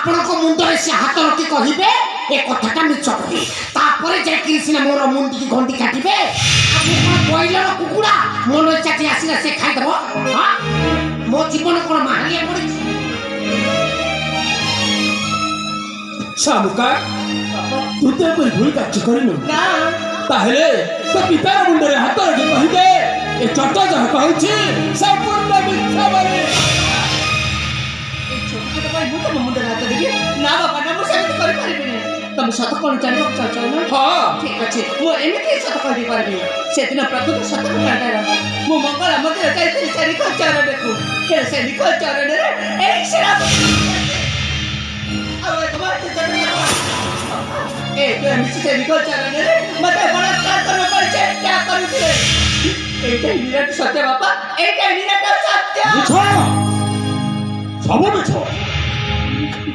ଆପଣଙ୍କ ମୁଣ୍ଡରେ ସେ ହାତ ରଖି କହିବେ ଏ କଥାଟା ମିଛ ବୋଲି, ତାପରେ ଯାଇକି ସିନା ମୋର ମୁଣ୍ଡିକି ଘଣ୍ଟି କାଟିବେ। ଆପଣ କଣ ବ୍ରଏଲର କୁକୁଡ଼ା ମନ ଇଚ୍ଛା ଆସିଲା ସେ ଖାଇଦେବ? ମୋ ଜୀବନ କଣ ମାହାଳିଆ ପଡ଼ିଛି? শামুকা তু তো এপরি ভুল কাজ করিনু না তাহলে তো পিতার মুন্ডরে হাত রখি কহিদে এ চট যাহা কହୁছি সম্পূর্ণ মিথ্যা বলে। এই ছোট ছোট ভাই ମୁଁ ତମ ମୁଣ୍ଡରେ ହାତ ଦେବି ନା ବାପା ନା ମୁଁ ସେମିତି କରିପାରିବିନି। ତମେ ସତ କଣ ଜାଣିବାକୁ ଚାହୁଁଛ ନା? ହଁ ଠିକ ଅଛି ମୁଁ ଏମିତି ସତ କହିପାରିବି। ସେଦିନ ପ୍ରକୃତ ସତ କଥାଟା ମୁଁ ମଙ୍ଗଳା ମନ୍ଦିର ଯାଇଥିଲି ସେ ନିଖୋଜ ଚରଣକୁ। ହେଲେ ସେ ନିଖୋଜ ଚରଣରେ ଏଇ ଶିଳା ଆଉ ଏକ ମାସ ଏ ତ ଏମିତି ସେ ନିଖୋଜ ଚରଣରେ ମତେ ବଳାତ୍କାର କରିବା ପାଇଁ ଚେଷ୍ଟା କରୁଥିଲେ। এইটাই নিরাট সত্য বাবা, এইটাই নিরাট সত্য। মিছ, সব মিছ।